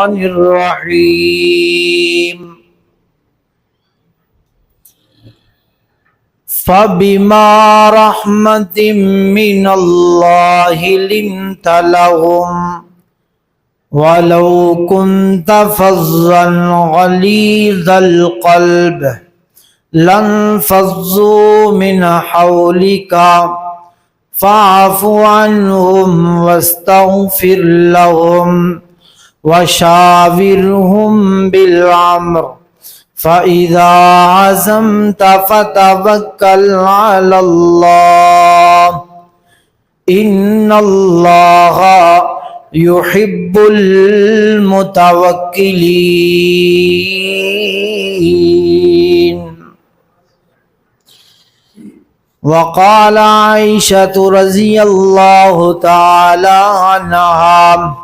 الرحمن الرحيم فبما رحمة من الله لنت لهم ولو كنت فظا غليظ القلب لانفضوا من حولك فاعف عنهم واستغفر لهم وشاورهم بالأمر فإذا عزمت فتوكل على الله إن الله يحب المتوكلين. وقال عائشة رضي الله تعالى عنها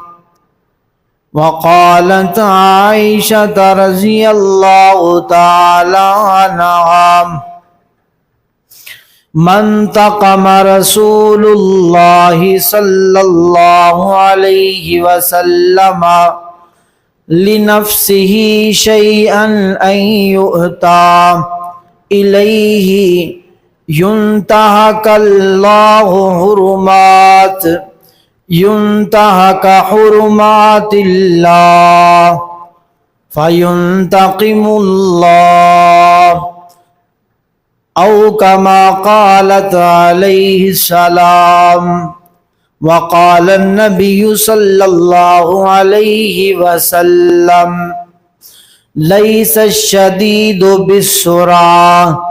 وقالت عائشة رضي الله تعالى عنها من تقم رسول الله صلى الله عليه وسلم لنفسه شيئا أن يؤتى إليه ينتهك الله حرمات الله فينتقم الله أو كما قالت عليه السلام. وقال النبي صلى الله عليه وسلم ليس الشديد بالسرعة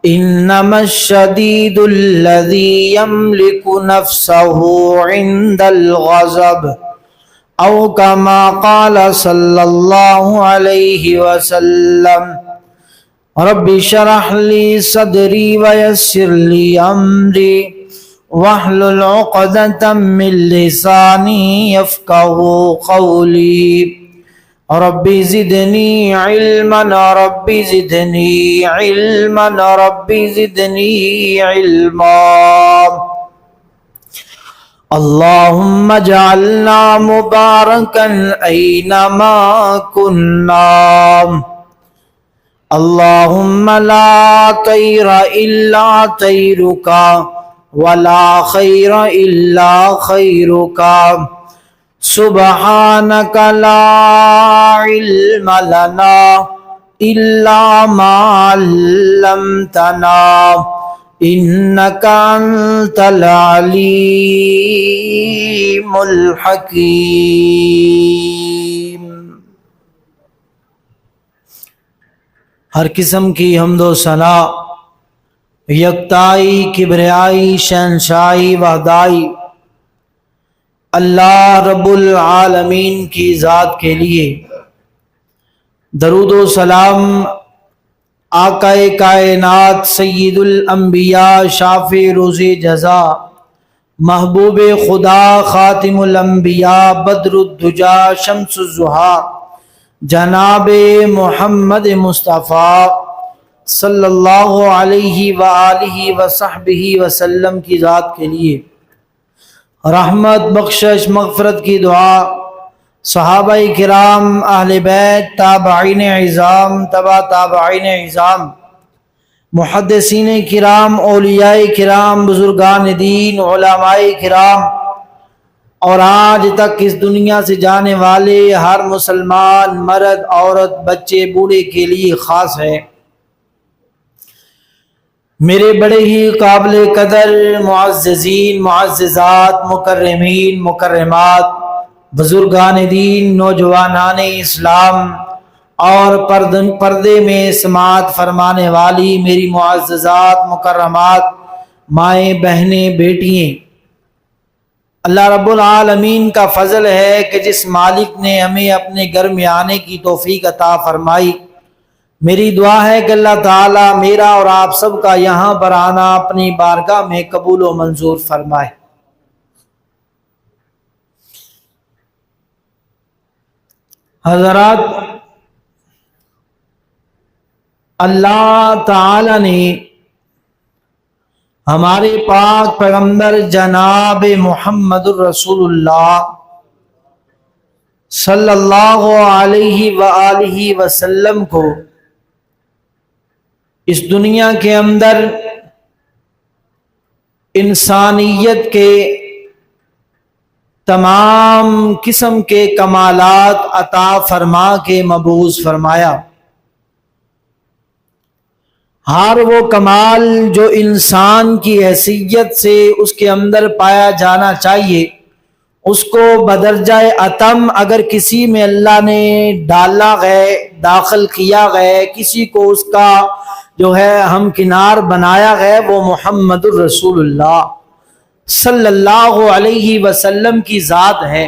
إنما الشديد الذي يملك نفسه عند الغضب أو كما قال صلى الله عليه وسلم رب اشرح لي صدري ويسر لي أمري واحلل عقدة من لساني يفقهوا قولي رب زدني علما رب زدني علما رب زدني علما. اللهم اجعلنا مباركا أينما كنا اللهم لا طير إلا طيرك ولا خير إلا خيرك سبحانك لا علم لنا إلا ما علمتنا إنك أنت العليم الحكيم. ہر قسم کی حمد و ثنا یکتائی کبریائی شہنشائی وحدائی اللہ رب العالمین کی ذات کے لیے. درود و سلام آقا کائنات سید الانبیاء شافع روز جزا محبوب خدا خاتم الانبیاء بدر الدجا شمس الضحیٰ جناب محمد مصطفیٰ صلی اللہ علیہ وآلہ وصحبہ وسلم کی ذات کے لیے رحمت بخشش مغفرت کی دعا صحابہ کرام اہل بیت تابعین عظام تبع تابعین عظام محدثین کرام اولیاء کرام بزرگان دین علماء کرام اور آج تک اس دنیا سے جانے والے ہر مسلمان مرد عورت بچے بوڑھے کے لیے خاص ہے. میرے بڑے ہی قابل قدر معززین معززات مکرمین مکرمات بزرگان دین نوجوانان اسلام اور پردے میں سماعت فرمانے والی میری معززات مکرمات مائیں بہنیں بیٹییں، اللہ رب العالمین کا فضل ہے کہ جس مالک نے ہمیں اپنے گھر میں آنے کی توفیق عطا فرمائی، میری دعا ہے کہ اللہ تعالیٰ میرا اور آپ سب کا یہاں پر آنا اپنی بارگاہ میں قبول و منظور فرمائے. حضرات، اللہ تعالی نے ہمارے پاک پیغمبر جناب محمد الرسول اللہ صلی اللہ علیہ وآلہ وسلم کو اس دنیا کے اندر انسانیت کے تمام قسم کے کمالات عطا فرما کے مبعوث فرمایا۔ ہر وہ کمال جو انسان کی حیثیت سے اس کے اندر پایا جانا چاہیے، اس کو بدرجہ اتم اگر کسی میں اللہ نے ڈالا گئے، داخل کیا گئے، کسی کو اس کا جو ہے ہمکنار بنایا گئے، وہ محمد الرسول اللہ صلی اللہ علیہ وسلم کی ذات ہے۔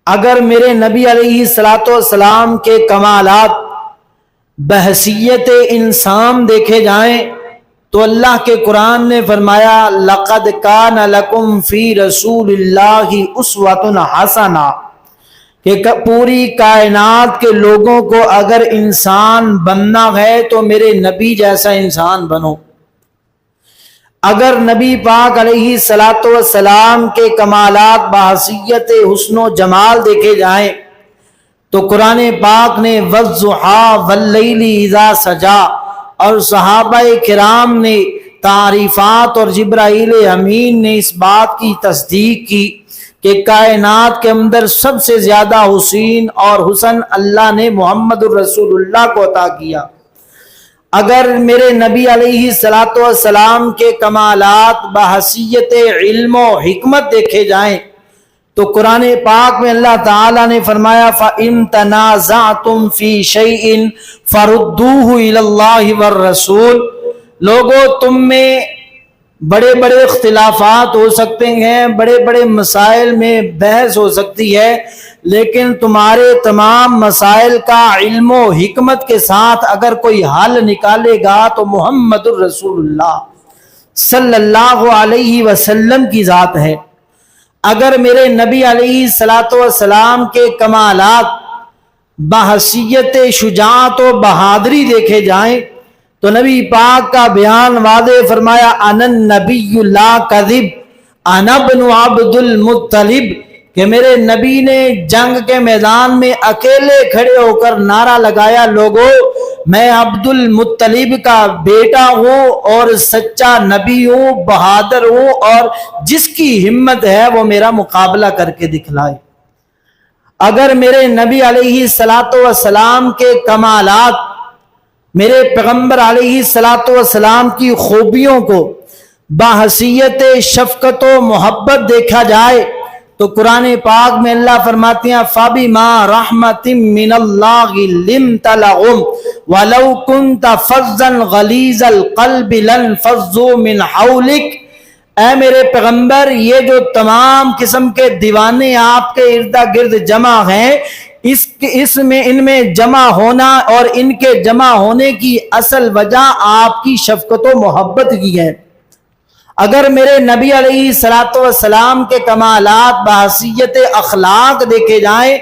اگر میرے نبی علیہ الصلوۃ والسلام کے کمالات بحیثیت انسان دیکھے جائیں تو اللہ کے قرآن نے فرمایا لَقَدْ كَانَ لَكُمْ فِي رَسُولِ اللَّهِ أُسْوَةٌ حَسَنَةٌ کہ پوری کائنات کے لوگوں کو اگر انسان بننا ہے تو میرے نبی جیسا انسان بنو۔ اگر نبی پاک علیہ الصلوۃ والسلام کے کمالات بحیثیت حسن و جمال دیکھے جائیں تو قرآن پاک نے وَالضُّحَىٰ وَاللَّيْلِ إِذَا سَجَىٰ اور صحابہ کرام نے تعریفات اور جبرائیل امین نے اس بات کی تصدیق کی کہ کائنات کے اندر سب سے زیادہ حسین اور حسن اللہ نے محمد الرسول اللہ کو عطا کیا۔ اگر میرے نبی علیہ الصلوۃ والسلام کے کمالات بحیثیت علم و حکمت دیکھے جائیں تو قرآن پاک میں اللہ تعالیٰ نے فرمایا فَإِن تَنَازَعْتُمْ فِي شَيْءٍ فَرُدُّوهُ إِلَى اللَّهِ وَالرَّسُولِ لوگوں تم میں بڑے بڑے اختلافات ہو سکتے ہیں، بڑے بڑے مسائل میں بحث ہو سکتی ہے، لیکن تمہارے تمام مسائل کا علم و حکمت کے ساتھ اگر کوئی حل نکالے گا تو محمد الرسول اللہ صلی اللہ علیہ وسلم کی ذات ہے۔ اگر میرے نبی علیہ الصلوۃ والسلام کے کمالات بحیثیت شجاعت و بہادری دیکھے جائیں تو نبی پاک کا بیان واضح فرمایا انا النبی لا کذب انا ابن عبد المطلب کہ میرے نبی نے جنگ کے میدان میں اکیلے کھڑے ہو کر نعرہ لگایا لوگوں میں عبد المطلب کا بیٹا ہوں اور سچا نبی ہوں، بہادر ہوں، اور جس کی ہمت ہے وہ میرا مقابلہ کر کے دکھلائے۔ اگر میرے نبی علیہ الصلوۃ والسلام کے کمالات، میرے پیغمبر علیہ الصلوۃ والسلام کی خوبیوں کو بحیثیت شفقت و محبت دیکھا جائے تو قرآن پاک میں اللہ فرماتے ہیں فَبِمَا رَحْمَةٍ مِّنَ اللَّهِ لِنْتَ لَهُمْ وَلَوْ كُنْتَ فَظًّا غَلِيظَ الْقَلْبِ لَانفَضُّوا مِنْ حَوْلِكَ اے میرے پیغمبر یہ جو تمام قسم کے دیوانے آپ کے ارد گرد جمع ہیں ان میں جمع ہونا اور ان کے جمع ہونے کی اصل وجہ آپ کی شفقت و محبت کی ہے۔ اگر میرے نبی علیہ الصلوۃ والسلام کے کمالات بحیثیت اخلاق دیکھے جائیں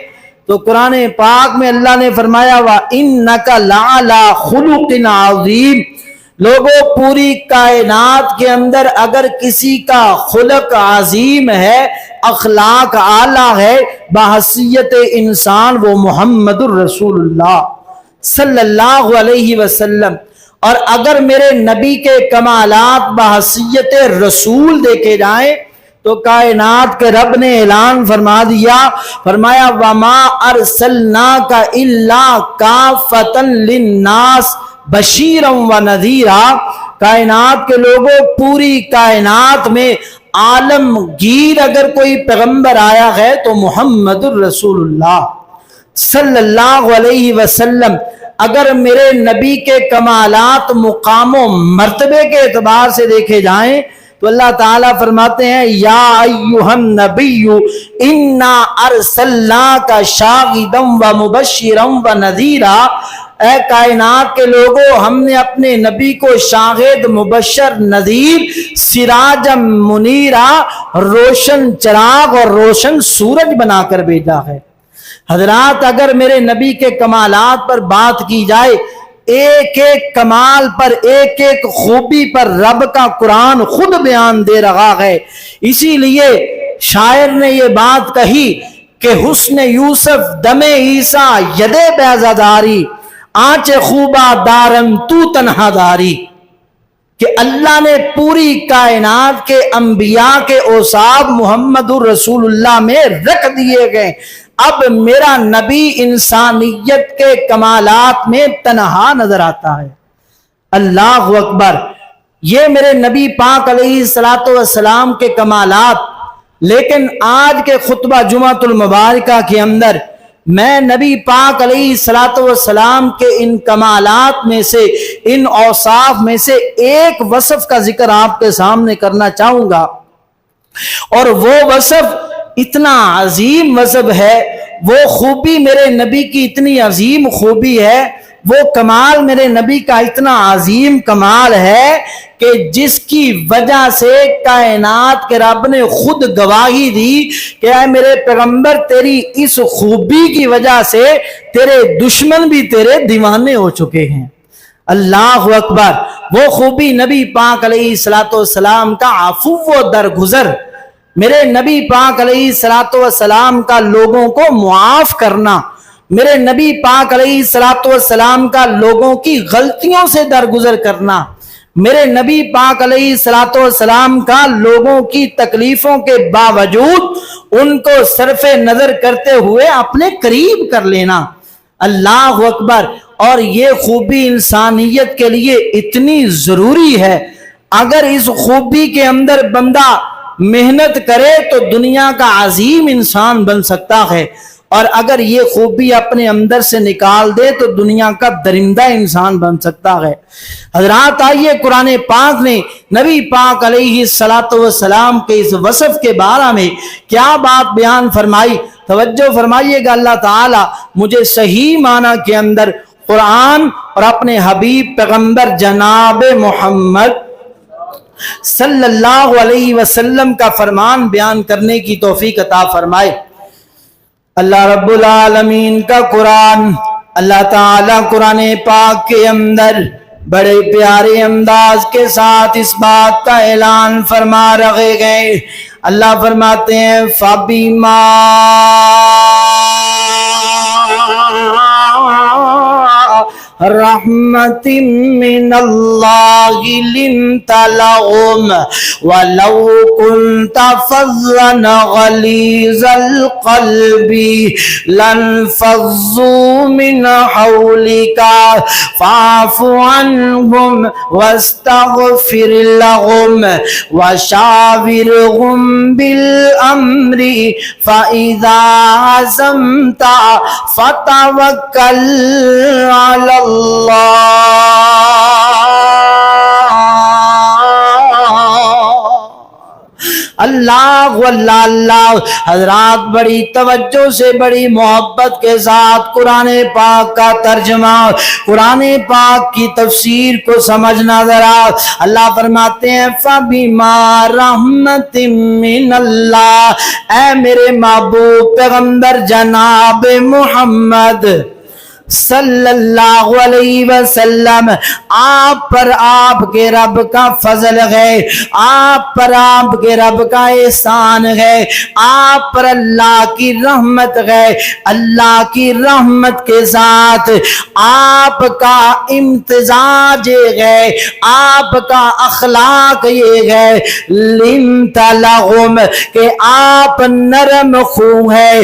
تو قرآن پاک میں اللہ نے فرمایا وَإِنَّكَ لَعَلَىٰ خُلُقٍ عَظِيمٍ لوگوں پوری کائنات کے اندر اگر کسی کا خلق عظیم ہے، اخلاق اعلیٰ ہے، بحیثیت انسان وہ محمد الرسول اللہ صلی اللہ علیہ وسلم۔ اور اگر میرے نبی کے کمالات بحیثیت رسول دیکھے جائیں تو کائنات کے رب نے اعلان فرما دیا، فرمایا وَمَا أَرْسَلْنَاكَ إِلَّا كَافَّةً لِلنَّاسِ بَشِيرًا وَنَذِيرًا کائنات کے لوگوں پوری کائنات میں عالمگیر اگر کوئی پیغمبر آیا ہے تو محمد الرسول اللہ صلی اللہ علیہ وسلم۔ اگر میرے نبی کے کمالات مقام و مرتبے کے اعتبار سے دیکھے جائیں تو اللہ تعالیٰ فرماتے ہیں یا ایھا النبی انا ارسلناک شاہدا ومبشرا ونذیرا اے کائنات کے لوگوں ہم نے اپنے نبی کو شاہد، مبشر، نذیر، سراجا منیرا روشن چراغ اور روشن سورج بنا کر بھیجا ہے۔ حضرات اگر میرے نبی کے کمالات پر بات کی جائے، ایک ایک کمال پر، ایک ایک خوبی پر رب کا قرآن خود بیان دے رہا ہے۔ اسی لیے شاعر نے یہ بات کہی کہ حسن یوسف دم عیسیٰ ید بیضاداری آنچ خوبہ دارم تو تنہا داری، کہ اللہ نے پوری کائنات کے انبیاء کے اوصاف محمد الرسول اللہ میں رکھ دیے گئے، اب میرا نبی انسانیت کے کمالات میں تنہا نظر آتا ہے۔ اللہ اکبر، یہ میرے نبی پاک علیہ السلام کے کمالات، لیکن آج کے خطبہ جمعۃ المبارکہ کے اندر میں نبی پاک علیہ السلام کے ان کمالات میں سے، ان اوصاف میں سے ایک وصف کا ذکر آپ کے سامنے کرنا چاہوں گا، اور وہ وصف اتنا عظیم وصف ہے، وہ خوبی میرے نبی کی اتنی عظیم خوبی ہے، وہ کمال میرے نبی کا اتنا عظیم کمال ہے کہ جس کی وجہ سے کائنات کے رب نے خود گواہی دی کہ اے میرے پیغمبر، تیری اس خوبی کی وجہ سے تیرے دشمن بھی تیرے دیوانے ہو چکے ہیں۔ اللہ اکبر، وہ خوبی نبی پاک علیہ السلام کا عفو و درگزر، میرے نبی پاک علیہ السلام کا لوگوں کو معاف کرنا، میرے نبی پاک علیہ السلام کا لوگوں کی غلطیوں سے درگزر کرنا، میرے نبی پاک علیہ السلام کا لوگوں کی تکلیفوں کے باوجود ان کو صرف نظر کرتے ہوئے اپنے قریب کر لینا۔ اللہ اکبر، اور یہ خوبی انسانیت کے لیے اتنی ضروری ہے، اگر اس خوبی کے اندر بندہ محنت کرے تو دنیا کا عظیم انسان بن سکتا ہے، اور اگر یہ خوبی اپنے اندر سے نکال دے تو دنیا کا درندہ انسان بن سکتا ہے۔ حضرات آئیے، قرآن پاک نے نبی پاک علیہ السلام کے اس وصف کے بارے میں کیا بات بیان فرمائی، توجہ فرمائیے گا۔ اللہ تعالی مجھے صحیح معنی کے اندر قرآن اور اپنے حبیب پیغمبر جناب محمد صلی اللہ علیہ وسلم کا فرمان بیان کرنے کی توفیق عطا فرمائے۔ اللہ رب العالمین کا قرآن، اللہ تعالیٰ قرآن پاک کے اندر بڑے پیارے انداز کے ساتھ اس بات کا اعلان فرما رہے گئے۔ اللہ فرماتے ہیں فَبِمَا رحمت من اللہ لنت لهم ولو كنت فظا غلیظ القلب لانفضوا من حولك فاعف عنهم واستغفر لهم وشاورهم بالامر فاذا عزمت فتوکل علی اللہ اللہ۔ حضرات بڑی توجہ سے، بڑی محبت کے ساتھ قرآن پاک کا ترجمہ، قرآن پاک کی تفسیر کو سمجھنا ذرا۔ اللہ فرماتے ہیں فَبِمَا رَحْمَةٍ مِّنَ اللَّهِ، اے میرے محبوب پیغمبر جناب محمد صلی اللہ علیہ وسلم، آپ پر آپ کے رب کا فضل ہے، آپ پر آپ کے رب کا احسان ہے، آپ پر اللہ کی رحمت ہے۔ اللہ کی رحمت کے ساتھ آپ کا امتزاج یہ ہے، آپ کا اخلاق یہ ہے لنت لهم، کہ آپ نرم خو ہے،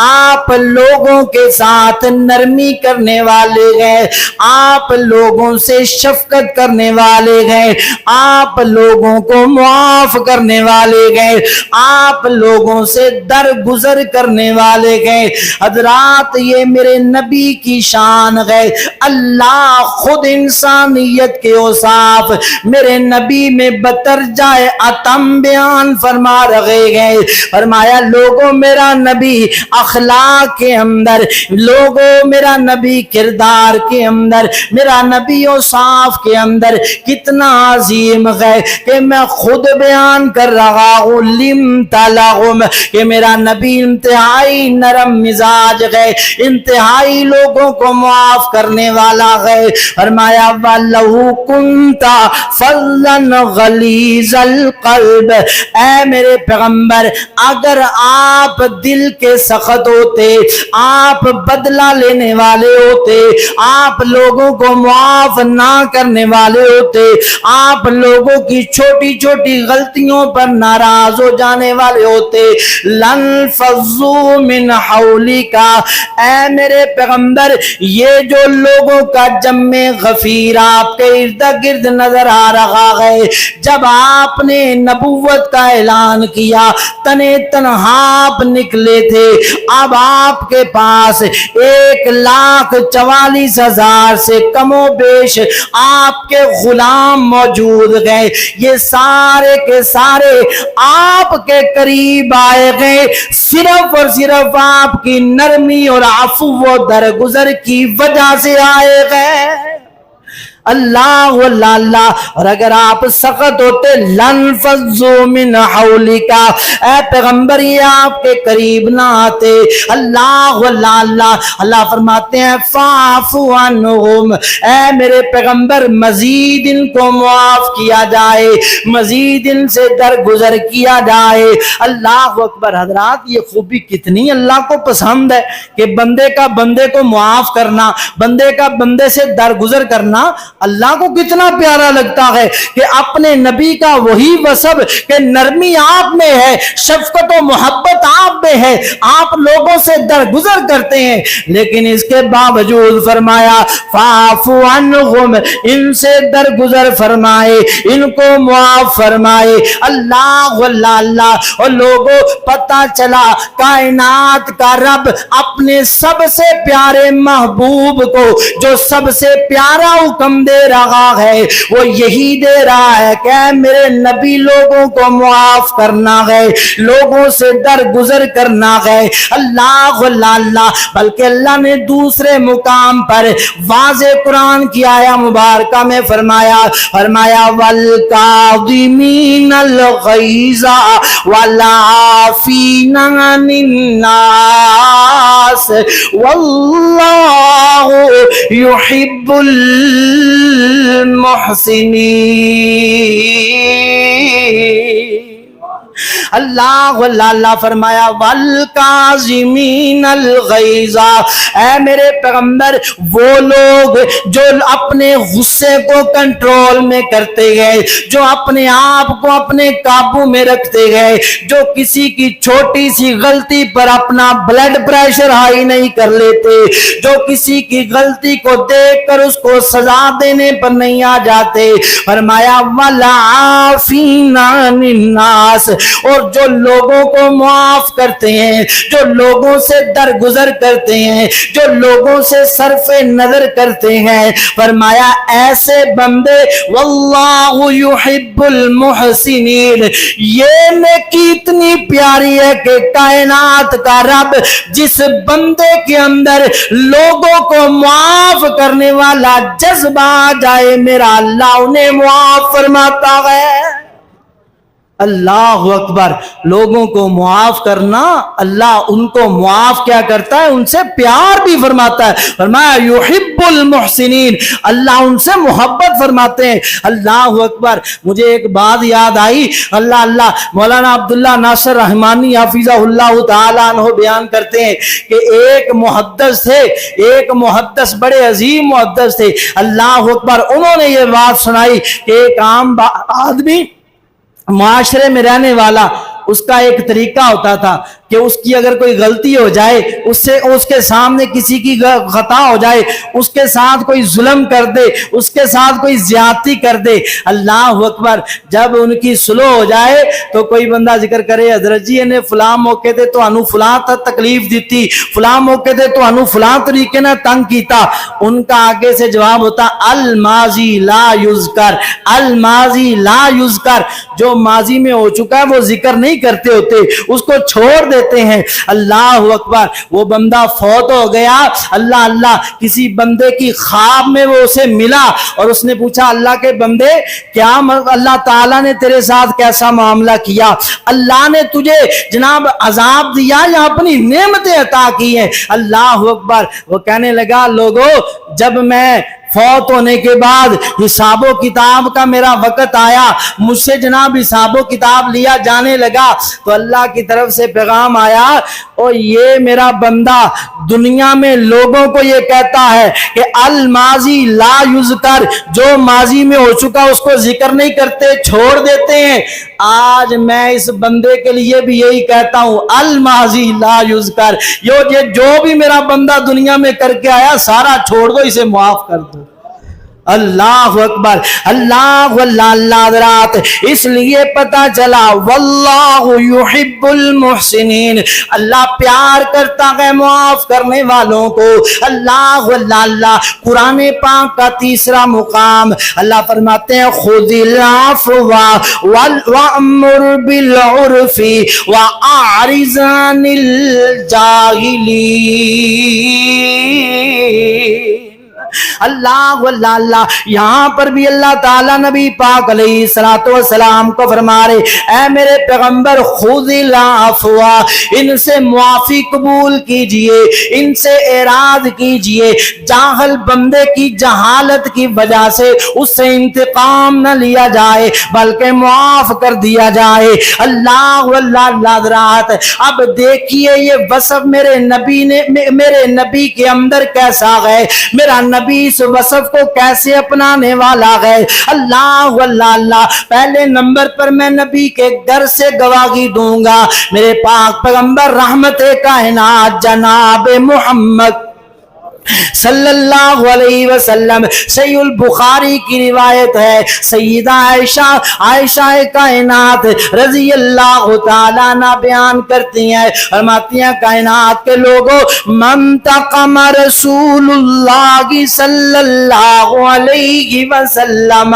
آپ لوگوں کے ساتھ نرمی کرنے والے ہیں، آپ لوگوں سے شفقت کرنے والے ہیں، آپ لوگوں کو معاف کرنے والے ہیں، آپ لوگوں سے درگزر کرنے والے ہیں۔ حضرات یہ میرے نبی کی شان ہے۔ اللہ خود انسانیت کے اوصاف میرے نبی میں بترجہ اتم بیان فرما رہے ہیں۔ فرمایا لوگوں میرا نبی اخلاق کے اندر، لوگوں میرا نبی نبی کردار کے اندر، میرا نبی اوصاف کے اندر کتنا عظیم ہے کہ میں خود بیان کر رہا ہوں لمت لہم، کہ میرا نبی انتہائی نرم مزاج ہے، انتہائی لوگوں کو معاف کرنے والا ہے۔ فرمایا وَلَوْ كُنْتَ فَظًّا غَلِيظَ الْقَلْبِ، اے میرے پیغمبر اگر آپ دل کے سخت ہوتے، آپ بدلہ لینے والے ہوتے، آپ لوگوں کو معاف نہ کرنے والے ہوتے، آپ لوگوں کی چھوٹی چھوٹی غلطیوں پر ناراض ہو جانے والے ہوتے، لَنْفَضُّوا مِنْ حَوْلِكَ، اے میرے پیغمبر یہ جو لوگوں کا جمع غفیر آپ کے ارد گرد نظر آ رہا ہے، جب آپ نے نبوت کا اعلان کیا تنے تنہا آپ نکلے تھے، اب آپ کے پاس 1,44,000 سے کم و بیش آپ کے غلام موجود گئے، یہ سارے کے سارے آپ کے قریب آئے گئے، صرف اور صرف آپ کی نرمی اور عفو و درگزر کی وجہ سے آئے گئے۔ اللہ اللہ، اور اگر آپ سخت ہوتے لنفضوا من حولک، اے پیغمبر یہ آپ کے قریب نہ آتے۔ اللہ اللہ، اللہ فرماتے ہیں فاعف عنہم، اے میرے پیغمبر مزید ان کو معاف کیا جائے، مزید ان سے درگزر کیا جائے۔ اللہ اکبر۔ حضرات یہ خوبی کتنی اللہ کو پسند ہے کہ بندے کا بندے کو معاف کرنا، بندے کا بندے سے درگزر کرنا اللہ کو کتنا پیارا لگتا ہے کہ اپنے نبی کا وہی وصف کہ نرمی آپ میں ہے، شفقت و محبت آپ میں ہے، آپ لوگوں سے درگزر کرتے ہیں، لیکن اس کے باوجود فرمایا فاعف عنہم، ان سے درگزر فرمائے، ان کو معاف فرمائے۔ اللہ اللہ، اور لوگوں پتہ چلا کائنات کا رب اپنے سب سے پیارے محبوب کو جو سب سے پیارا حکم دے رہا ہے وہ یہی دے رہا ہے کہ میرے نبی لوگوں کو معاف کرنا ہے، لوگوں سے درگزر کرنا ہے۔ اللہ اللہ، بلکہ اللہ نے دوسرے مقام پر واضح قرآن کی آیہ مبارکہ میں فرمایا وَالْكَاظِمِينَ الْغَيْظَ وَالْعَافِينَ عَنِ النَّاسِ وَاللَّهُ يُحِبُّ المحسنین۔ اللہ اللہ فرمایا والکاظمین الغیظ، اے میرے پیغمبر وہ لوگ جو اپنے غصے کو کنٹرول میں کرتے گئے، جو اپنے آپ کو اپنے قابو میں رکھتے گئے، جو کسی کی چھوٹی سی غلطی پر اپنا بلڈ پریشر ہائی نہیں کر لیتے، جو کسی کی غلطی کو دیکھ کر اس کو سزا دینے پر نہیں آ جاتے۔ فرمایا والعافین عن الناس، اور جو لوگوں کو معاف کرتے ہیں، جو لوگوں سے درگزر کرتے ہیں، جو لوگوں سے صرف نظر کرتے ہیں، فرمایا ایسے بندے واللہ یحب المحسنین، یہ نیکی اتنی پیاری ہے کہ کائنات کا رب جس بندے کے اندر لوگوں کو معاف کرنے والا جذبہ آ جائے میرا اللہ انہیں معاف فرماتا ہے۔ اللہ اکبر۔ لوگوں کو معاف کرنا، اللہ ان کو معاف کیا کرتا ہے، ان سے پیار بھی فرماتا ہے۔ فرمایا یحب المحسنین، اللہ ان سے محبت فرماتے ہیں۔ اللہ اکبر۔ مجھے ایک بات یاد آئی، اللہ مولانا عبداللہ ناصر رحمانی حفظہ اللہ تعالیٰ عنہ بیان کرتے ہیں کہ ایک محدث تھے، ایک محدث بڑے عظیم محدث تھے، اللہ اکبر۔ انہوں نے یہ بات سنائی کہ ایک عام آدمی معاشرے میں رہنے والا، اس کا ایک طریقہ ہوتا تھا کہ اس کی اگر کوئی غلطی ہو جائے، اس کے سامنے کسی کی خطا ہو جائے، اس کے ساتھ کوئی ظلم کر دے، اس کے ساتھ کوئی زیادتی کر دے، اللہ اکبر، جب ان کی صلح ہو جائے تو کوئی بندہ ذکر کرے حضرت جی نے فلاں موقع تے تو انو فلاں تکلیف دیتی، فلاں موقع تے تو انو فلاں طریقے نہ تنگ کیتا، ان کا آگے سے جواب ہوتا الماضی لا یذکر، الماضی لا یذکر، جو ماضی میں ہو چکا ہے وہ ذکر نہیں کرتے ہوتے، اس کو چھوڑ دے دیتے ہیں۔ اللہ اکبر، وہ بندہ فوت ہو گیا، اللہ اللہ کسی بندے کی خواب میں وہ اسے ملا اور اس نے پوچھا اللہ کے بندے کیا اللہ تعالیٰ نے تیرے ساتھ کیسا معاملہ کیا؟ اللہ نے تجھے جناب عذاب دیا یا اپنی نعمتیں عطا کی ہیں؟ اللہ اکبر، وہ کہنے لگا لوگو جب میں فوت ہونے کے بعد حساب و کتاب کا میرا وقت آیا، مجھ سے جناب حساب و کتاب لیا جانے لگا تو اللہ کی طرف سے پیغام آیا اور یہ میرا بندہ دنیا میں لوگوں کو یہ کہتا ہے کہ الماضی لا یذکر، جو ماضی میں ہو چکا اس کو ذکر نہیں کرتے، چھوڑ دیتے ہیں۔ آج میں اس بندے کے لیے بھی یہی کہتا ہوں الماضی لا یذکر، جو بھی میرا بندہ دنیا میں کر کے آیا سارا چھوڑ دو، اسے معاف کر دو۔ اللہ اکبر، اللہ اللہ حضرات، اس لیے پتا چلا واللہ یحب المحسنین، اللہ پیار کرتا ہے معاف کرنے والوں کو۔ اللہ اللہ، قرآن پاک کا تیسرا مقام اللہ فرماتے ہیں خذ العفو وامر بالعرف واعرض عن الجاہلین۔ اللہ اللہ، یہاں پر بھی اللہ تعالیٰ نبی پاک علیہ السلام کو فرما رہے اے میرے پیغمبر خذ العفو، ان سے معافی قبول کیجئے، ان سے اعراض کیجئے، جاہل بندے کی جہالت کی وجہ سے اس سے انتقام نہ لیا جائے بلکہ معاف کر دیا جائے۔ اللہ اللہ حضرات، اب دیکھیے یہ وصف میرے نبی کے اندر کیسا ہے، میرا نبی اس وصف کو کیسے اپنانے والا ہے۔ اللہ اللہ، پہلے نمبر پر میں نبی کے گھر سے گواہی دوں گا، میرے پاک پیغمبر رحمت کائنات جناب محمد صلی اللہ علیہ وسلم، صحیح البخاری کی روایت ہے، سیدہ عائشہ کائنات رضی اللہ تعالیٰ عنہ بیان کرتی ہیں، فرماتی ہیں کائنات کے لوگوں منتقم رسول اللہ صلی اللہ علیہ وسلم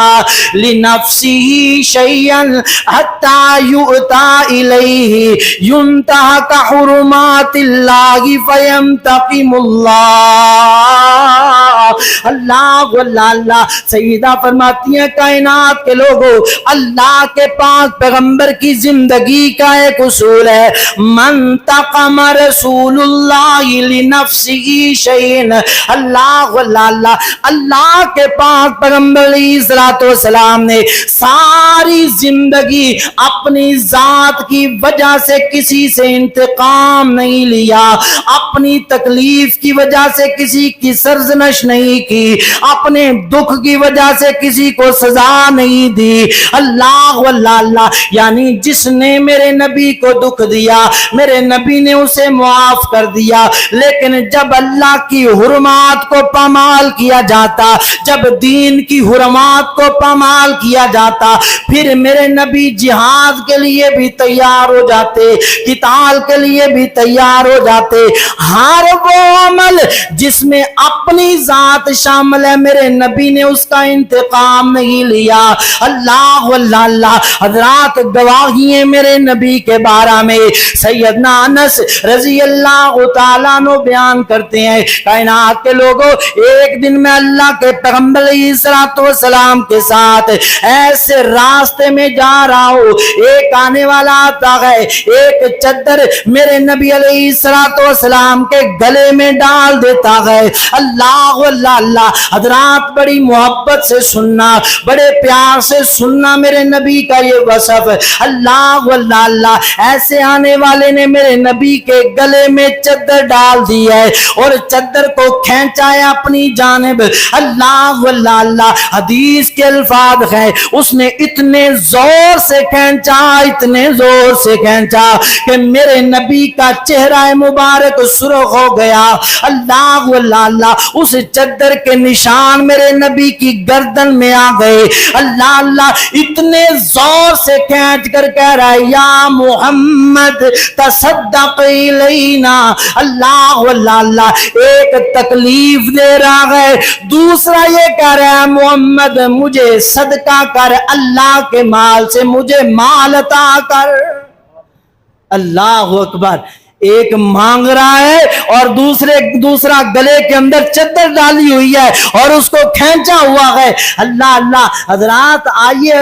لنفسه شیئا حتی یؤتا الیہ ینتہک حرمات اللہ فینتقم اللہ۔ اللہ اللہ، سیدہ فرماتی ہیں کائنات کے لوگوں اللہ کے پاک پیغمبر کی زندگی کا ایک اصول ہے منتقم رسول اللہ لنفسه شیئا۔ اللہ اللہ، اللہ کے پاک پیغمبر علیہ السلام نے ساری زندگی اپنی ذات کی وجہ سے کسی سے انتقام نہیں لیا، اپنی تکلیف کی وجہ سے کسی کی سرزنش نہیں کی، اپنے دکھ کی وجہ سے کسی کو سزا نہیں دی۔ اللہ اللہ، یعنی جس نے میرے نبی کو دکھ دیا میرے نبی نے اسے معاف کر دیا، لیکن جب اللہ کی حرمات کو پامال کیا جاتا، جب دین کی حرمات کو پامال کیا جاتا، پھر میرے نبی جہاد کے لیے بھی تیار ہو جاتے، قتال کے لیے بھی تیار ہو جاتے۔ ہر وہ عمل جس میں اپنی ذات شامل ہے میرے نبی نے اس کا انتقام نہیں لیا۔ اللہ اللہ، حضرات گواہی ہیں میرے نبی کے بارے میں، سیدنا انس رضی اللہ تعالیٰ عنہ بیان کرتے ہیں کائنات کے لوگوں ایک دن میں اللہ کے پیغمبر علیہ السلام کے ساتھ ایسے راستے میں جا رہا ہوں، ایک آنے والا آتا ہے، ایک چادر میرے نبی علیہ السلام کے گلے میں ڈال دیتا ہے۔ اللہ اللہ، حضرات بڑی محبت سے سننا، بڑے پیار سے سننا میرے نبی کا یہ وصف۔ اللہ اللہ، ایسے آنے والے نے میرے نبی کے گلے میں چادر ڈال دی ہے اور چادر کو کھینچا ہے اپنی جانب۔ اللہ اللہ، حدیث کے الفاظ ہیں اس نے اتنے زور سے کھینچا، اتنے زور سے کھینچا کہ میرے نبی کا چہرہ مبارک سرخ ہو گیا۔ اللہ اللہ، اس چادر کے نشان میرے نبی کی گردن میں آ گئے۔ اللہ اللہ، اتنے زور سے کھینچ کر کہہ رہا ہے یا محمد تصدق الینا۔ اللہ اللہ، ایک تکلیف دے رہا ہے، دوسرا یہ کہہ رہا ہے محمد مجھے صدقہ کر، اللہ کے مال سے مجھے مال عطا کر۔ اللہ اکبر. ایک مانگ رہا ہے اور دوسرا گلے کے اندر چادر ڈالی ہوئی ہے اور اس کو کھینچا ہوا ہے. اللہ اللہ. حضرات آئیے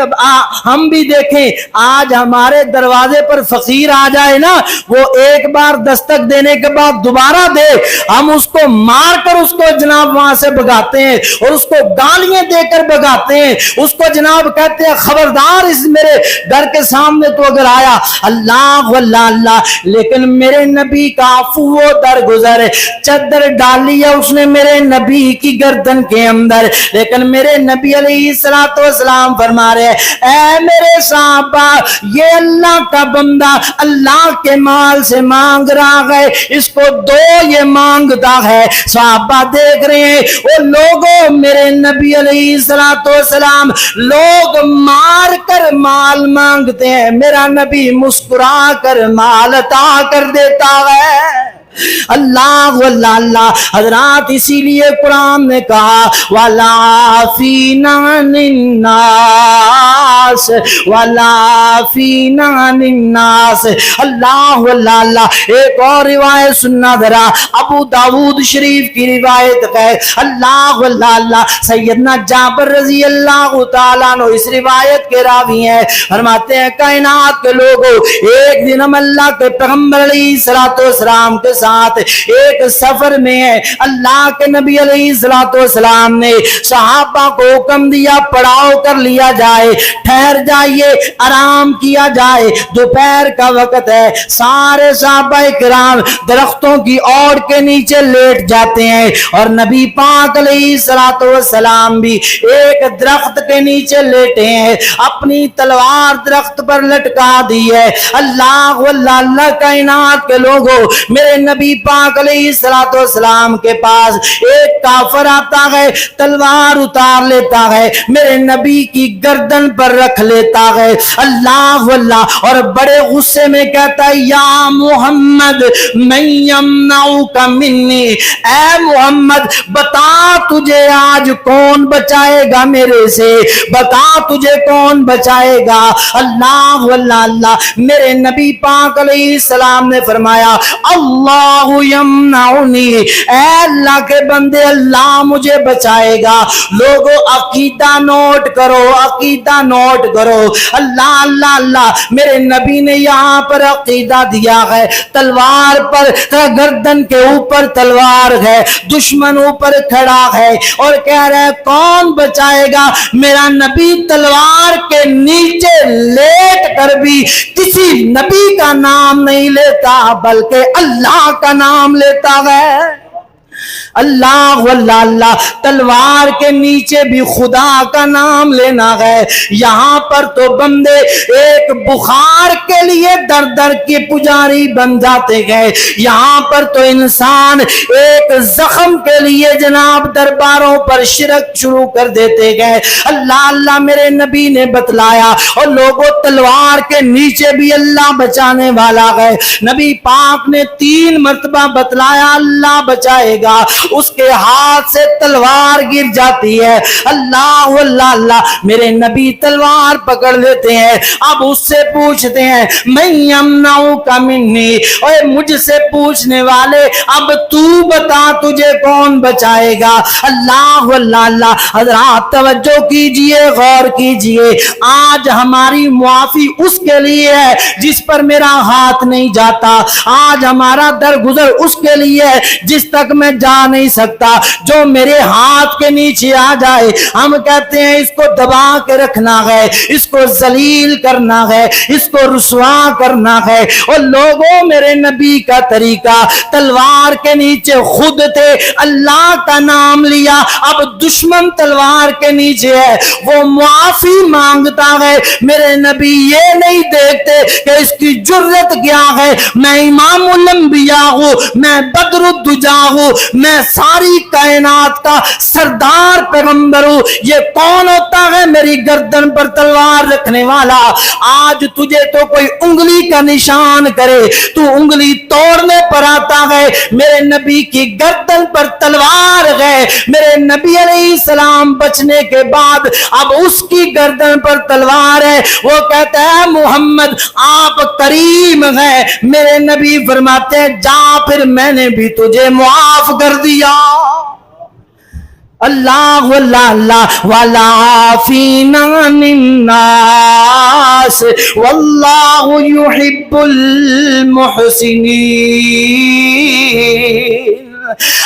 ہم بھی دیکھیں, آج ہمارے دروازے پر فقیر آ جائے نا, وہ ایک بار دستک دینے کے بعد دوبارہ دے, ہم اس کو مار کر اس کو جناب وہاں سے بھگاتے ہیں اور اس کو گالیاں دے کر بھگاتے ہیں, اس کو جناب کہتے ہیں خبردار اس میرے گھر کے سامنے تو اگر آیا. اللہ واللہ اللہ. لیکن میرے نبی کا عفو و درگزر, چادر ڈالی ہے اس نے میرے نبی کی گردن کے اندر, لیکن میرے نبی علیہ الصلوۃ والسلام فرما رہے ہیں اے میرے صحابہ, یہ اللہ کا بندہ اللہ کے مال سے مانگ رہا ہے, اس کو دو, یہ مانگتا ہے. صحابہ دیکھ رہے ہیں وہ لوگوں, میرے نبی علیہ الصلوۃ والسلام لوگ مار کر مال مانگتے ہیں, میرا نبی مسکرا کر مال عطا کر دیتا ہے. اللہ واللہ اللہ. حضرات اسی لیے قرآن نے کہا وَلَعَافِينَ عَنِ النَّاسِ وَلَعَافِينَ عَنِ النَّاسِ. اللہ واللہ اللہ. ایک اور روایت سننا ذرا, ابو داؤد شریف کی روایت ہے. اللہ واللہ اللہ. سیدنا جابر رضی اللہ تعالیٰ عنہ اس روایت کے راوی ہیں, فرماتے ہیں کائنات کے لوگوں, ایک دن ہم اللہ کے پیغمبر علیہ الصلوۃ والسلام کے ساتھ ایک سفر میں ہے. اللہ کے نبی علیہ الصلوۃ والسلام نے صحابہ کو حکم دیا پڑاؤ کر لیا جائے, ٹھہر جائیے, آرام کیا جائے, دوپہر کا وقت ہے. سارے صحابہ کرام درختوں کی اوڑ کے نیچے لیٹ جاتے ہیں اور نبی پاک علیہ الصلوۃ والسلام بھی ایک درخت کے نیچے لیٹے ہیں, اپنی تلوار درخت پر لٹکا دی ہے. اللہ واللہ اللہ. کائنات کے لوگوں, میرے نبی پاک علیہ الصلوۃ والسلام کے پاس ایک کافر آتا ہے, تلوار اتار لیتا ہے, میرے نبی کی گردن پر رکھ لیتا ہے. اللہ واللہ. اور بڑے غصے میں کہتا ہے یا محمد من یمنعک منی, اے محمد بتا تجھے آج کون بچائے گا میرے سے, بتا تجھے کون بچائے گا. اللہ واللہ اللہ. میرے نبی پاک علیہ السلام نے فرمایا اللہ یمنعنی, اے اللہ کے بندے اللہ مجھے بچائے گا. لوگوں عقیدہ نوٹ کرو, عقیدہ نوٹ کرو. اللہ اللہ اللہ. میرے نبی نے یہاں پر عقیدہ دیا ہے, تلوار پر, گردن کے اوپر تلوار ہے, دشمن اوپر کھڑا ہے اور کہہ رہے کون بچائے گا. میرا نبی تلوار کے نیچے لیٹ کر بھی کسی نبی کا نام نہیں لیتا بلکہ اللہ کا نام لیتا ہے. اللہ واللہ اللہ. تلوار کے نیچے بھی خدا کا نام لینا ہے. یہاں پر تو بندے ایک بخار کے لیے در در کے پجاری بن جاتے گئے, یہاں پر تو انسان ایک زخم کے لیے جناب درباروں پر شرک شروع کر دیتے گئے. اللہ اللہ. میرے نبی نے بتلایا اور لوگوں تلوار کے نیچے بھی اللہ بچانے والا ہے. نبی پاک نے 3 مرتبہ بتلایا اللہ بچائے گا, اس کے ہاتھ سے تلوار گر جاتی ہے. اللہ واللہ اللہ. میرے نبی تلوار پکڑ لیتے ہیں, اب اس سے پوچھتے ہیں من یمنعک منی, اوے مجھ سے پوچھنے والے اب تو بتا تجھے کون بچائے گا. اللہ واللہ اللہ. حضرات توجہ کیجئے, غور کیجئے, آج ہماری معافی اس کے لیے ہے جس پر میرا ہاتھ نہیں جاتا, آج ہمارا درگزر اس کے لیے ہے جس تک میں جا نہیں سکتا. جو میرے ہاتھ کے نیچے آ جائے ہم کہتے ہیں اس کو دبا کے رکھنا ہے, اس کو ذلیل کرنا ہے, اس کو رسوا کرنا ہے. اور لوگوں میرے نبی کا طریقہ تلوار کے نیچے خود تھے, اللہ کا نام لیا, اب دشمن تلوار کے نیچے ہے, وہ معافی مانگتا ہے. میرے نبی یہ نہیں دیکھتے کہ اس کی جرت کیا ہے, میں امام الانبیاء ہوں, میں بدر الدجا ہوں, میں ساری کائنات کا سردار پیغمبر ہوں. یہ کون ہوتا ہے میری گردن پر تلوار رکھنے والا؟ آج تجھے تو کوئی انگلی کا نشان کرے تو انگلی توڑنے پر آتا ہے. میرے نبی کی گردن پر تلوار ہے. میرے نبی علیہ السلام بچنے کے بعد اب اس کی گردن پر تلوار ہے. وہ کہتا ہے محمد آپ کریم ہیں. میرے نبی فرماتے ہیں جا پھر میں نے بھی تجھے معاف کر دیا. اللہ واللہ والعافین عن الناس واللہ یحب المحسنین.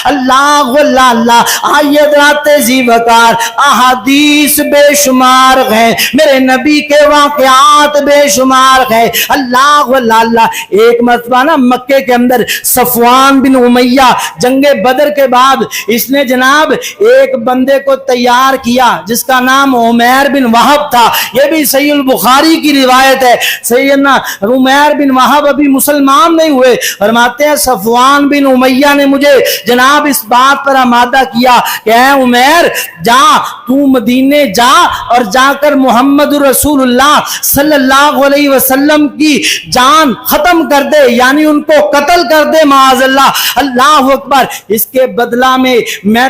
اللہ اللہ آیت رات زی وقار احادیث بے شمار ہیں. میرے نبی کے واقعات بے شمار ہیں. اللہ اللہ ایک مرتبہ نا مکے کے اندر صفوان بن امیہ جنگ بدر کے بعد اس نے جناب ایک بندے کو تیار کیا جس کا نام عمیر بن وہب تھا. یہ بھی صحیح البخاری کی روایت ہے. سیدنا عمیر بن وہب ابھی مسلمان نہیں ہوئے. فرماتے ہیں صفوان بن امیہ نے مجھے جناب اس بات پر آمادہ کیا کہ اے عمیر جا تو مدینے جا اور جا کر محمد رسول اللہ صلی اللہ علیہ وسلم کی جان ختم کر دے, یعنی ان کو قتل کر دے معاذ اللہ. اللہ اکبر. اس کے بدلہ میں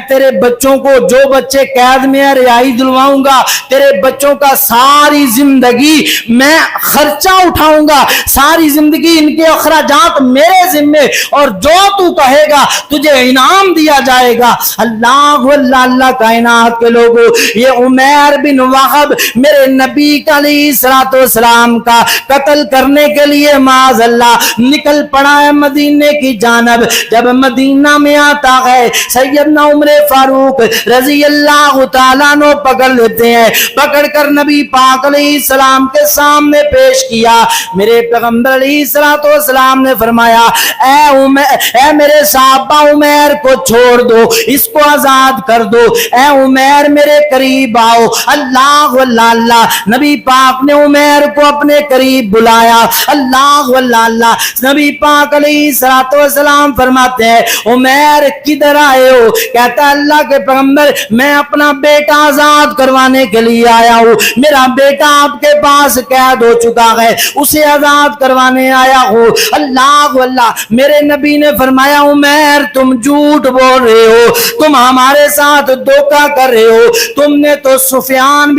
تیرے بچوں کو جو بچے قید میں ہیں رہائی دلواؤں گا. تیرے بچوں کا ساری زندگی میں خرچہ اٹھاؤں گا. ساری زندگی ان کے اخراجات میرے ذمے اور جو تو کہے گا تجھے انعام دیا جائے گا. اللہ اللہ اللہ کائنات کے لوگوں یہ عمیر بن وہب میرے نبی علیہ الصلوۃ والسلام کا قتل کرنے کے لیے معاذ اللہ نکل پڑا ہے مدینے کی جانب. جب مدینہ میں آتا ہے سیدنا عمر فاروق رضی اللہ تعالیٰ عنہ پکڑ لیتے ہیں. پکڑ کر نبی پاک علیہ السلام کے سامنے پیش کیا. میرے پیغمبر علیہ الصلوۃ والسلام نے فرمایا اے میرے صحابہ عمیر کو چھوڑ دو, اس کو آزاد کر دو. اے عمیر میرے قریب آؤ. اللہ اللہ اللہ نبی پاک نے عمیر کو اپنے قریب بلایا. اللہ اللہ اللہ نبی پاک علیہ الصلوۃ والسلام فرماتے ہیں عمیر کدھر آئے ہو؟ کہتا ہے اللہ کے پیغمبر میں اپنا بیٹا آزاد کروانے کے لیے آیا ہوں. میرا بیٹا آپ کے پاس قید ہو چکا ہے, اسے آزاد کروانے آیا ہوں. اللہ اللہ میرے نبی نے فرمایا عمیر تم جھوٹ بول رہے ہو, تم ہمارے ساتھ دھوکہ کر رہے ہو. تم نے تو صفوان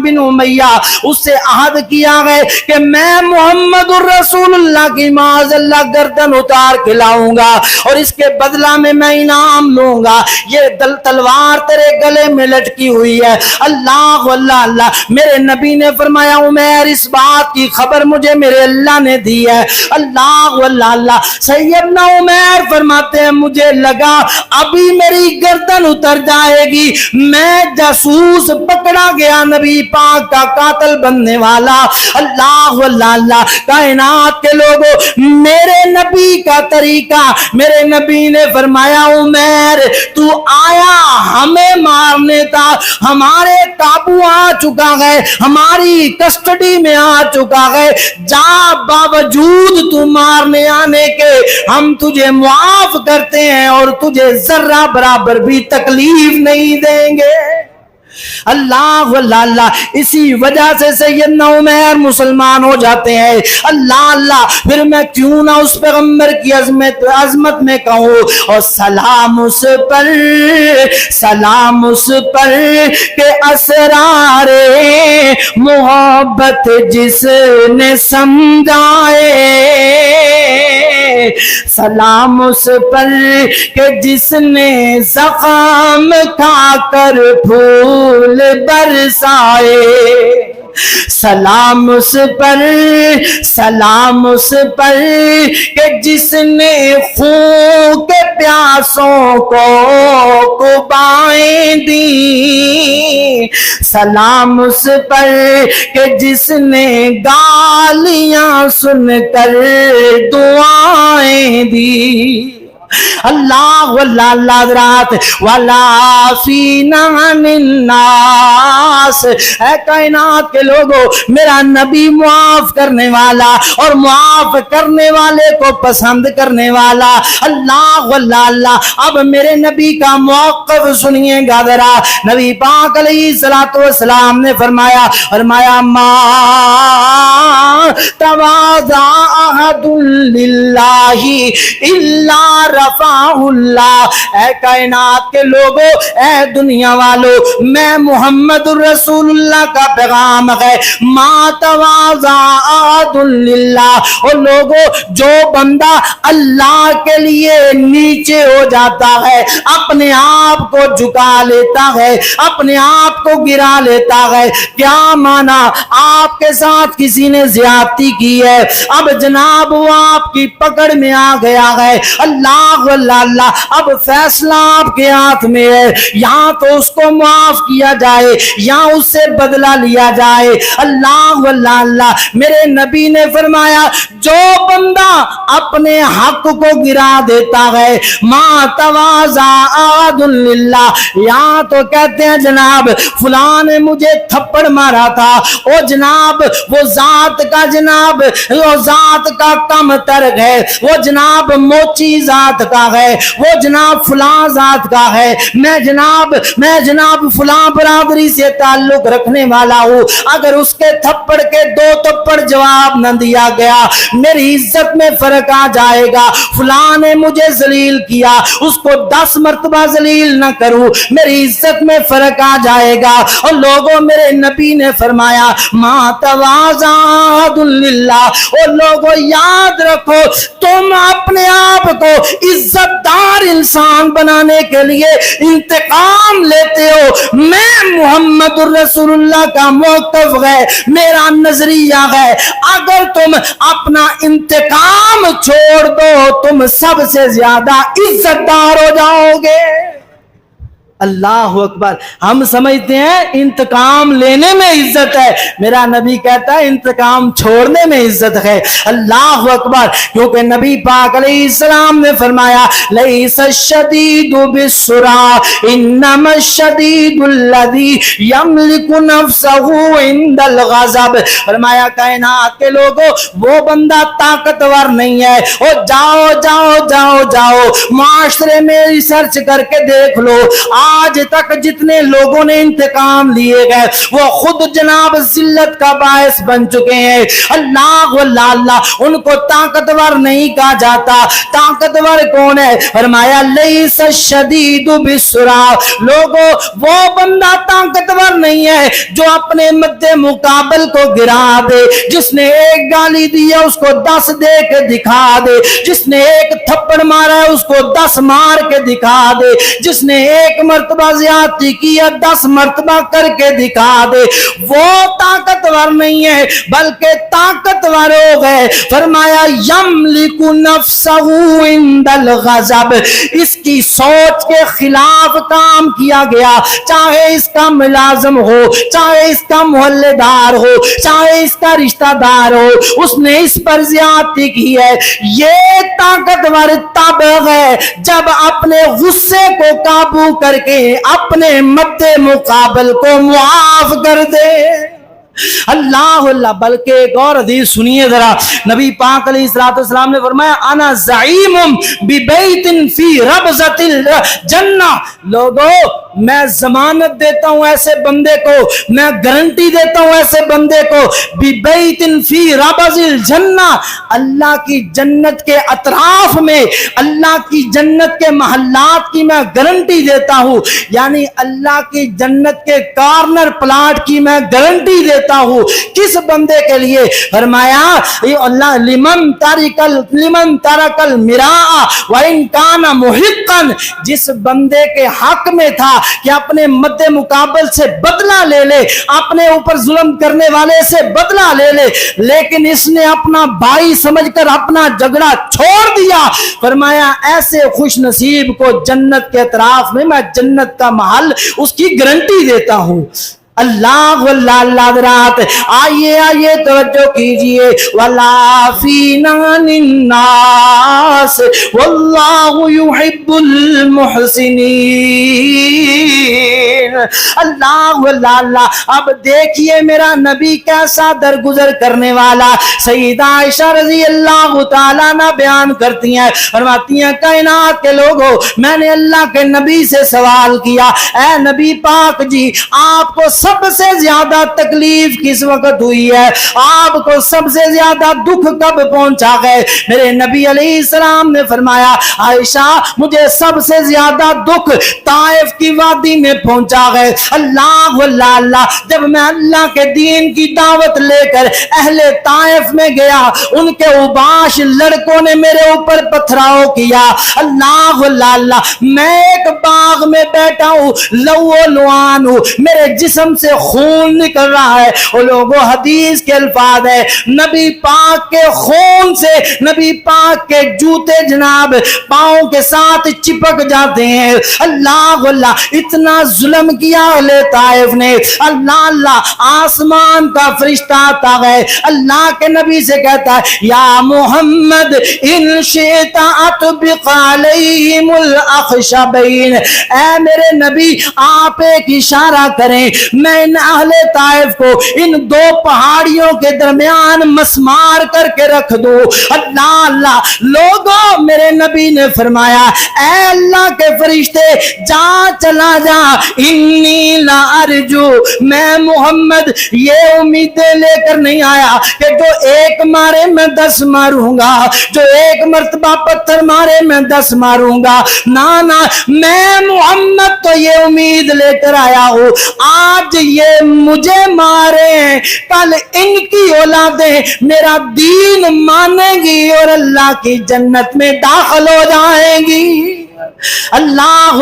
بن امیہ اس سے عہد کیا ہے کہ میں محمد الرسول اللہ کی معاذ اللہ گردن اتار کے لاؤں گا اور اس کے بدلہ میں انعام لوں گا. یہ تلوار تیرے گلے میں لٹکی ہوئی ہے. اللہ اللہ اللہ میرے نبی نے فرمایا عمیر اس بات کی خبر مجھے میرے اللہ نے دی ہے. اللہ اللہ اللہ سیدنا عمیر فرماتے ہیں مجھے لگا ابھی میری گردن اتر جائے گی. میں جاسوس پکڑا گیا نبی پاک کا قاتل بننے والا. اللہ اللہ اللہ کائنات کے لوگوں میرے نبی کا طریقہ, میرے نبی نے فرمایا عمیر تو آیا ہمیں مارنے تھا, ہمارے قابو آ چکا ہے, ہماری کسٹڈی میں آ چکا ہے. جا باوجود تو مارنے آنے کے ہم تجھے معاف کرتے ہیں اور تجھے ذرہ برابر بھی تکلیف نہیں دیں گے. اللہ اللہ اللہ اسی وجہ سے سیدنا عمیر مسلمان ہو جاتے ہیں. اللہ اللہ پھر میں کیوں نہ اس پیغمبر کی عظمت میں کہوں اور سلام اس پر کہ اسرار محبت جس نے سمجھائے. سلام اس پر کہ جس نے زخم کھا کر پھول برسائے. سلام اس پر کہ جس نے خون کے پیاسوں کو قبائیں دی. سلام اس پر کہ جس نے گالیاں سن کر دعائیں دی. اللہ واللہ حضرات والعافین عن الناس، اے کائنات کے لوگوں میرا نبی معاف کرنے والا اور معاف کرنے والے کو پسند کرنے والا، اللہ واللہ۔ اب میرے نبی کا موقف سنیے گا ذرا، نبی پاک علیہ الصلوۃ والسلام نے فرمایا ما تواضع احد للہ الا رفعہ اللہ، اے کائنات کے لوگوں، اے دنیا والوں، میں محمد الرسول اللہ کا پیغام ہے، ما تواضع احد للہ، اور لوگوں جو بندہ اللہ کے لیے نیچے ہو جاتا ہے، اپنے آپ کو جھکا لیتا ہے، اپنے آپ کو گرا لیتا ہے، کیا مانا؟ آپ کے ساتھ کسی نے زیادتی کی ہے، اب جناب وہ آپ کی پکڑ میں آ گیا ہے، اللہ واللہ، اب فیصلہ آپ کے ہاتھ میں ہے، یا تو اس کو معاف کیا جائے یا اس سے بدلہ لیا جائے، اللہ واللہ۔ میرے نبی نے فرمایا جو بندہ اپنے حق کو گرا دیتا ہے، ما تواضع احد للہ، یا تو کہتے ہیں جناب فلاں نے مجھے تھپڑ مارا تھا، او جناب وہ ذات کا جناب وہ ذات کا کم ترک ہے، وہ جناب موچی ذات کا ہے، وہ جناب فلاں ذات کا ہے، میں جناب فلاں برادری سے تعلق رکھنے والا ہوں، اگر اس کے تھپڑ کے 2 تھپڑ جواب نہ دیا گیا میری عزت میں فرق آ جائے گا، فلاں نے مجھے ذلیل کیا اس کو 10 مرتبہ ذلیل نہ کروں میری عزت میں فرق آ جائے گا۔ اور لوگوں میرے نبی نے فرمایا ما تواضع احد للہ، اور لوگوں یاد رکھو تم اپنے آپ کو عزت دار انسان بنانے کے لیے انتقام لیتے ہو، میں محمد الرسول اللہ کا موقف ہے، میرا نظریہ ہے، اگر تم اپنا انتقام چھوڑ دو تم سب سے زیادہ عزت دار ہو جاؤ گے۔ اللہ اکبر۔ ہم سمجھتے ہیں انتقام لینے میں عزت ہے، میرا نبی کہتا ہے انتقام چھوڑنے میں عزت ہے، اللہ اکبر۔ کیونکہ نبی پاک علیہ السلام نے فرمایا لیس الشدید بالسرعہ انما الشدید الذی یملک نفسہ عند الغضب، فرمایا کائنات کے لوگوں وہ بندہ طاقتور نہیں ہے، اور جاؤ معاشرے میں ریسرچ کر کے دیکھ لو، آج تک جتنے لوگوں نے انتقام لیے گئے وہ خود جناب ذلت کا باعث بن چکے ہیں، اللہ واللہ، ان کو طاقتور نہیں کہا جاتا۔ طاقتور کون ہے؟ فرمایا لیس الشدید بالسرعہ، لوگوں وہ بندہ طاقتور نہیں ہے جو اپنے مد مقابل کو گرا دے، جس نے ایک گالی دی ہے اس کو 10 دے کے دکھا دے، جس نے ایک تھپڑ مارا ہے اس کو 10 مار کے دکھا دے، جس نے ایک مرتبہ زیادتی کی ہے 10 مرتبہ کر کے دکھا دے، وہ طاقتور نہیں ہے بلکہ طاقتور ہو گئے۔ فرمایا یملک نفسہ عند الغضب، اس کی سوچ کے خلاف کام کیا گیا، چاہے اس کا ملازم ہو، چاہے اس کا محلے دار ہو، چاہے اس کا رشتہ دار ہو، اس نے اس پر زیادتی کی ہے، یہ طاقتور تب ہے جب اپنے غصے کو قابو کر کے اپنے مد مقابل کو معاف کر دے، اللہ۔ بلکہ ایک اور حدیث سنیے ذرا، نبی پاک علیہ الصلوۃ والسلام نے فرمایا انا زعیم ببیت فی ربضۃ الجنہ، لوگوں میں ضمانت دیتا ہوں ایسے بندے کو، میں گارنٹی دیتا ہوں ایسے بندے کو، ببیت فی ربض الجنہ، اللہ کی جنت کے اطراف میں، اللہ کی جنت کے محلات کی میں گارنٹی دیتا ہوں، یعنی اللہ کی جنت کے کارنر پلاٹ کی میں گارنٹی دیتا ہوں۔ کس بندے کے لیے؟ فرمایا اللہ لمن ترک المراء وان کان محقا، جس بندے کے حق میں تھا کہ اپنے مد مقابل سے بدلہ لے لے، اپنے اوپر ظلم کرنے والے سے بدلہ لے لے، لیکن اس نے اپنا بھائی سمجھ کر اپنا جھگڑا چھوڑ دیا، فرمایا ایسے خوش نصیب کو جنت کے اطراف میں میں جنت کا محل اس کی گارنٹی دیتا ہوں۔ اللہ اللہ حضرات آئیے توجہ کیجئے وَلَا فِينَا لِلنَّاسِ وَاللَّهُ يُحِبُّ الْمُحْسِنِينَ۔ اللہ اب دیکھیے میرا نبی کیسا درگزر کرنے والا۔ سیدہ عائشہ رضی اللہ تعالیٰ عنہ بیان کرتی ہیں، فرماتی ہیں کائنات کے لوگوں میں نے اللہ کے نبی سے سوال کیا، اے نبی پاک جی آپ کو سب سے زیادہ تکلیف کس وقت ہوئی ہے، آپ کو سب سے زیادہ دکھ کب پہنچا ہے؟ میرے نبی علیہ السلام نے فرمایا عائشہ مجھے سب سے زیادہ دکھ طائف کی وادی میں پہنچا ہے۔ اللہ جب میں اللہ کے دین کی دعوت لے کر اہل طائف میں گیا، ان کے اوباش لڑکوں نے میرے اوپر پتھراؤ کیا۔ اللہ میں ایک باغ میں بیٹھا ہوں، لو لعان ہوں، میرے جسم سے خون نکل رہا ہے۔ وہ لوگوں حدیث کے الفاظ ہے نبی پاک کے خون سے نبی پاک کے جوتے جناب پاؤں کے ساتھ چپک جاتے ہیں۔ اللہ اتنا ظلم کیا اہل طائف نے۔ اللہ آسمان کا فرشتہ آتا ہے، اللہ کے نبی سے کہتا ہے یا محمد ان شئت اطبق علیہم الاخشبین، اے میرے نبی آپ ایک اشارہ کریں میں ان اہل طائف کو ان دو پہاڑیوں کے درمیان مسمار کر کے رکھ دو۔ اللہ لوگوں میرے نبی نے فرمایا اے اللہ کے فرشتے جا چلا جا، انی لا ارجو، میں محمد یہ امیدیں لے کر نہیں آیا کہ جو ایک مارے میں 10 ماروں گا، جو ایک مرتبہ پتھر مارے میں 10 ماروں گا، نا میں محمد تو یہ امید لے کر آیا ہوں آج یہ مجھے مارے کل ان کی اولادیں میرا دین مانیں گی اور اللہ کی جنت میں داخل ہو جائیں گی۔ اللہ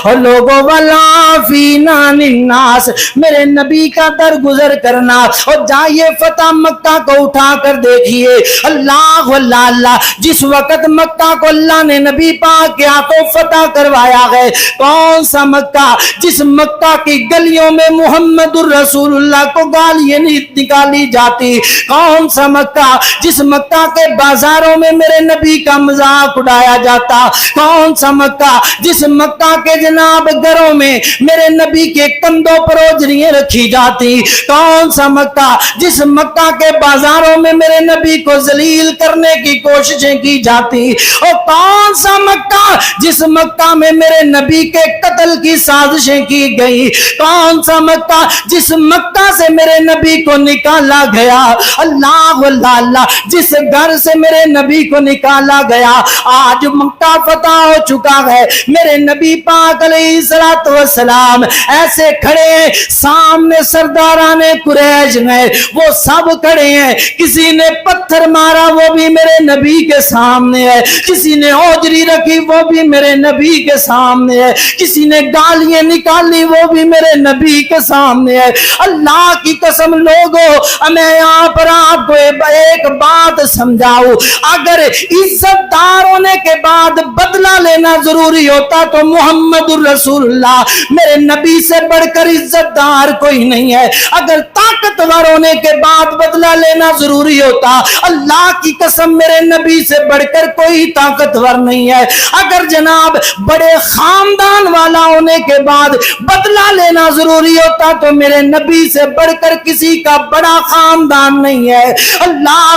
اور لوگوں وَلَا فِينَا لِلنَّاسِ، میرے نبی کا درگزر کرنا۔ اور جائیے فتح مکہ کو اٹھا کر دیکھیے۔ اللہ جس وقت مکہ کو اللہ نے نبی پاک کے ہاتھوں فتح کروایا ہے، کون سا مکہ جس مکہ کی گلیوں میں محمد الرسول اللہ کو گالیاں نکالی جاتی، کون سا مکہ جس مکہ کے بازاروں میں میرے نبی کا مذاق اڑایا جاتا، کون سا مکہ جس مکہ کے جناب گھروں میں میرے نبی کے کندھوں پر اوجریاں رکھی جاتی، کون سا مکہ جس مکہ کے بازاروں میں میرے نبی کو ذلیل کرنے کی کوششیں کی جاتی، اور کون سا مکہ جس مکہ میں میرے نبی کے قتل کی سازشیں کی گئی، کون سا مکہ جس مکہ سے میرے نبی کو نکالا گیا۔ اللہ جس گھر سے میرے نبی کو نکالا گیا آج مکہ فتح ہو چکا ہے۔ میرے نبی پاک علیہ السلام ایسے کھڑے ہیں، سامنے سرداران قریش ہیں، وہ سب کھڑے ہیں، کسی نے پتھر مارا وہ بھی میرے نبی کے سامنے ہے، کسی نے اوجری رکھی وہ بھی میرے نبی کے سامنے ہے، کسی نے گالیاں نکالی وہ بھی میرے نبی کے سامنے ہے۔ اللہ کی قسم لوگوں میں یہاں پر آپ کو ایک بات سمجھاؤں، اگر عزت دار ہونے کے بعد بدلہ لینا ضروری ہوتا تو محمد الرسول اللہ میرے نبی سے بڑھ کر عزت دار کوئی نہیں ہے۔ اگر طاقتور ہونے کے بعد بدلہ لینا ضروری ہوتا اللہ کی قسم میرے نبی سے بڑھ کر کوئی طاقتور نہیں ہے۔ اگر جناب بڑے خاندان والا ہونے کے بعد بدلہ لینا ضروری ہوتا تو میرے نبی سے بڑھ کر کسی کا بڑا خاندان نہیں ہے۔ اللہ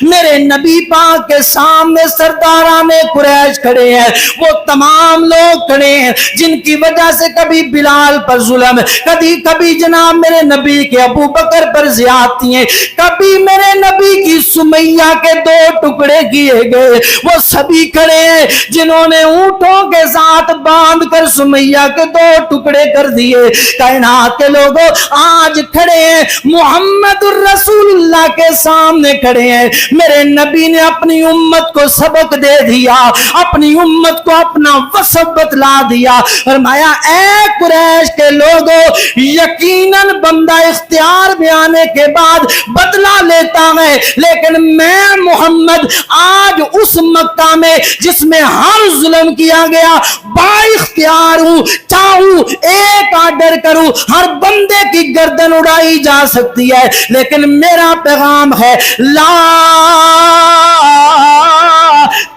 میرے نبی پاک کے سامنے سرداران قریش کھڑے ہیں، وہ تمام لوگ کھڑے ہیں جن کی وجہ سے کبھی بلال پر ظلم، کبھی جناب میرے نبی کے ابو بکر پر زیادتی ہیں، کبھی میرے نبی کی سمیہ کے 2 ٹکڑے کیے گئے، وہ سبھی کھڑے ہیں جنہوں نے اونٹوں کے ساتھ باندھ کر سمیہ کے 2 ٹکڑے کر دیے۔ کائنات کے لوگوں آج کھڑے ہیں محمد الرسول اللہ کے سامنے کھڑے ہیں، میرے نبی نے اپنی امت کو سبق دے دیا، اپنی امت کو اپنا وصف بتلا دیا. فرمایا اے قریش کے لوگوں، یقیناً بندہ اختیار میں آنے کے بعد بدلہ لیتا ہے، لیکن میں محمد آج اس مکہ میں جس میں ہر ظلم کیا گیا با اختیار ہوں. چاہوں ایک آرڈر کروں، ہر بندے کی گردن اڑائی جا سکتی ہے، لیکن میرا پیغام ہے لا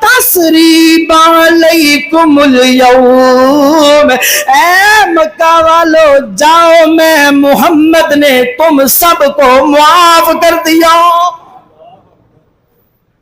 تثریب علیکم اليوم. اے مکہ والو جاؤ، میں محمد نے تم سب کو معاف کر دیا.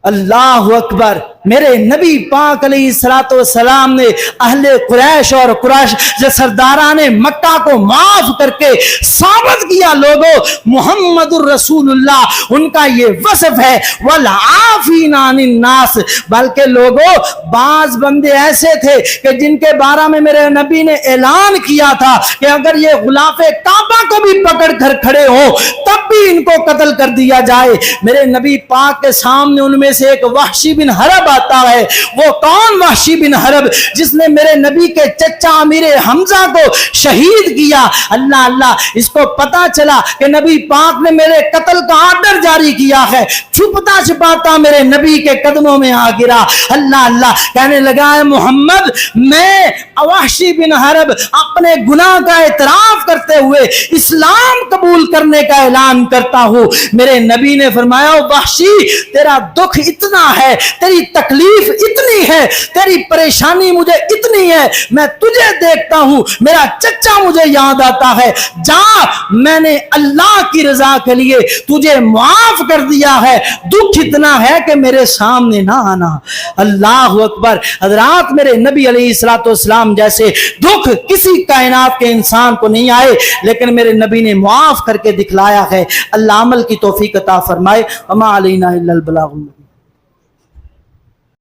اللہ اکبر. میرے نبی پاک علیہ الصلوۃ والسلام نے اہل قریش اور قریش جو سرداران مکہ کو معاف کر کے ثابت کیا لوگوں محمد الرسول اللہ ان کا یہ وصف ہے والعافین عن الناس. بلکہ لوگوں بعض بندے ایسے تھے کہ جن کے بارے میں میرے نبی نے اعلان کیا تھا کہ اگر یہ غلاف کعبہ کو بھی پکڑ کر کھڑے ہوں تب بھی ان کو قتل کر دیا جائے. میرے نبی پاک کے سامنے ان میں سے ایک وحشی بن حرب آتا ہے. وہ کون وحشی بن حرب؟ جس نے میرے نبی کے چچا امیر حمزہ کو شہید کیا. اللہ اللہ، اس کو پتا چلا کہ نبی پاک نے میرے قتل کا آرڈر جاری کیا ہے، چھپتا چھپاتا میرے نبی کے قدموں میں آ گرا. اللہ اللہ، کہنے لگا ہے محمد میں وحشی بن حرب اپنے گناہ کا اعتراف کرتے ہوئے اسلام قبول کرنے کا اعلان کرتا ہوں. میرے نبی نے فرمایا وحشی تیرا دکھ اتنا ہے، تیری تکلیف اتنی ہے، تیری پریشانی مجھے اتنی ہے، میں تجھے دیکھتا ہوں میرا چچا مجھے یاد آتا ہے. جا، میں نے اللہ کی رضا کے لیے تجھے معاف کر دیا ہے، دکھ اتنا ہے کہ میرے سامنے نہ آنا. اللہ اکبر. حضرات میرے نبی علیہ الصلوۃ والسلام جیسے دکھ کسی کائنات کے انسان کو نہیں آئے، لیکن میرے نبی نے معاف کر کے دکھلایا ہے. اللہ عمل کی توفیق عطا فرمائے. وما علینا الا البلاغ.